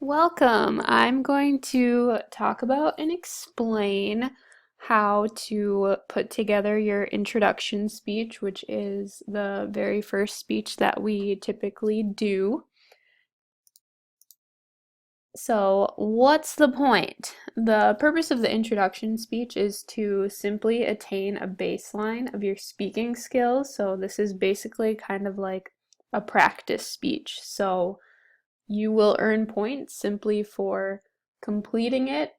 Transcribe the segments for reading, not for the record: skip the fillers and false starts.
Welcome. I'm going to talk about and explain how to put together your introduction speech, which is the very first speech that we typically do. So, what's the point? The purpose of the introduction speech is to simply attain a baseline of your speaking skills. So, this is basically kind of like a practice speech. So, you will earn points simply for completing it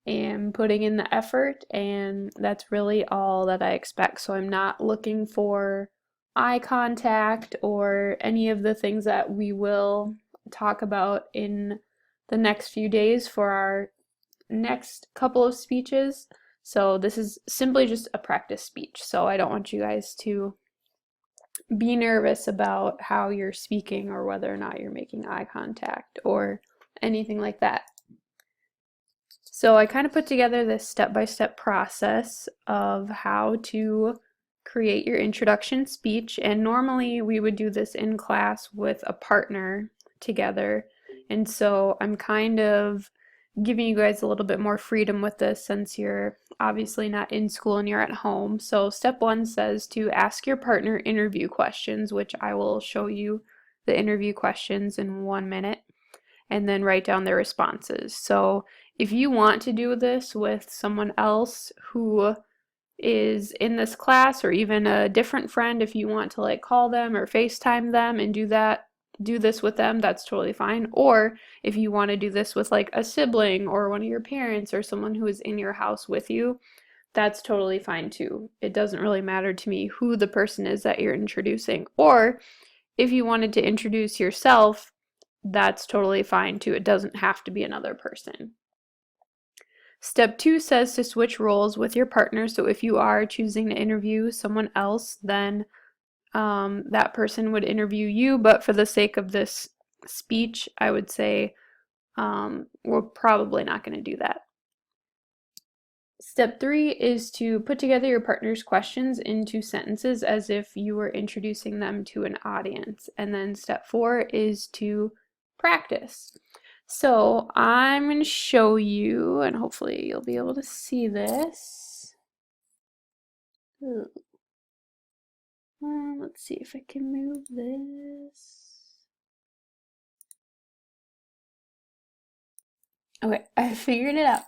and putting in the effort, and that's really all that I expect. So I'm not looking for eye contact or any of the things that we will talk about in the next few days for our next couple of speeches. So this is simply just a practice speech. So I don't want you guys to be nervous about how you're speaking or whether or not you're making eye contact or anything like that. So I kind of put together this step-by-step process of how to create your introduction speech, and normally we would do this in class with a partner together, and so I'm kind of giving you guys a little bit more freedom with this since you're obviously not in school and you're at home. So step one says to ask your partner interview questions, which I will show you the interview questions in 1 minute, and then write down their responses. So if you want to do this with someone else who is in this class, or even a different friend, if you want to like call them or FaceTime them and do this with them, that's totally fine. Or if you want to do this with like a sibling or one of your parents or someone who is in your house with you, that's totally fine too. It doesn't really matter to me who the person is that you're introducing. Or if you wanted to introduce yourself, that's totally fine too. It doesn't have to be another person. Step 2 says to switch roles with your partner. So if you are choosing to interview someone else, then that person would interview you. But for the sake of this speech, I would say we're probably not going to do that. Step 3 is to put together your partner's questions into sentences as if you were introducing them to an audience. And then step 4 is to practice. So I'm going to show you, and hopefully you'll be able to see this. Let's see if I can move this. Okay, I figured it out.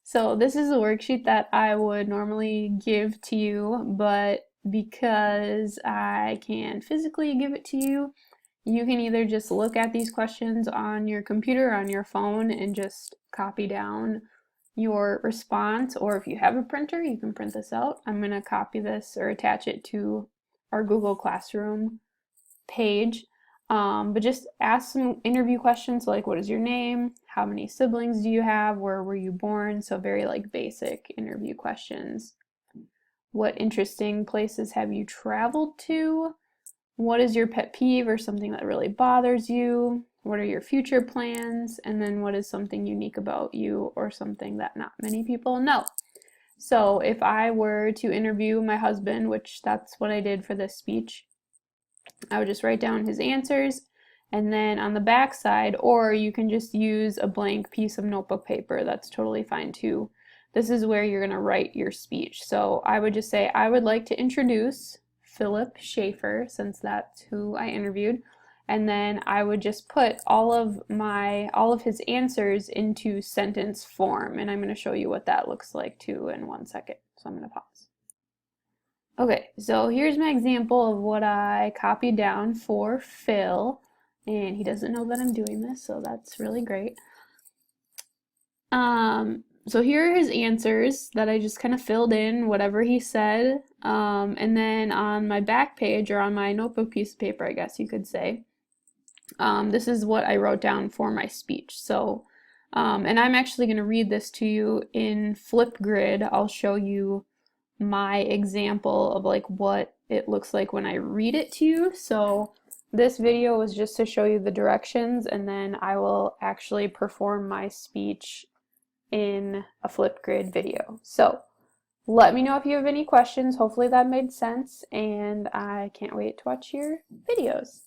So this is a worksheet that I would normally give to you, but because I can physically give it to you, you can either just look at these questions on your computer or on your phone and just copy down your response, or if you have a printer, you can print this out. I'm going to copy this or attach it to our Google Classroom page. But just ask some interview questions like, what is your name? How many siblings do you have? Where were you born? So very like basic interview questions. What interesting places have you traveled to? What is your pet peeve or something that really bothers you? What are your future plans? And then what is something unique about you or something that not many people know? So if I were to interview my husband, which that's what I did for this speech, I would just write down his answers, and then on the back side, or you can just use a blank piece of notebook paper, that's totally fine too. This is where you're going to write your speech. So I would just say, I would like to introduce Philip Schaefer, since that's who I interviewed, and then I would just put all of his answers into sentence form, and I'm going to show you what that looks like too in 1 second. So I'm going to pause. Okay, so here's my example of what I copied down for Phil, and he doesn't know that I'm doing this, so that's really great. So here are his answers that I just kind of filled in, whatever he said, and then on my back page, or on my notebook piece of paper, I guess you could say, this is what I wrote down for my speech. So, and I'm actually going to read this to you in Flipgrid. I'll show you my example of like what it looks like when I read it to you. So this video was just to show you the directions, and then I will actually perform my speech in a Flipgrid video. So let me know if you have any questions. Hopefully that made sense, and I can't wait to watch your videos.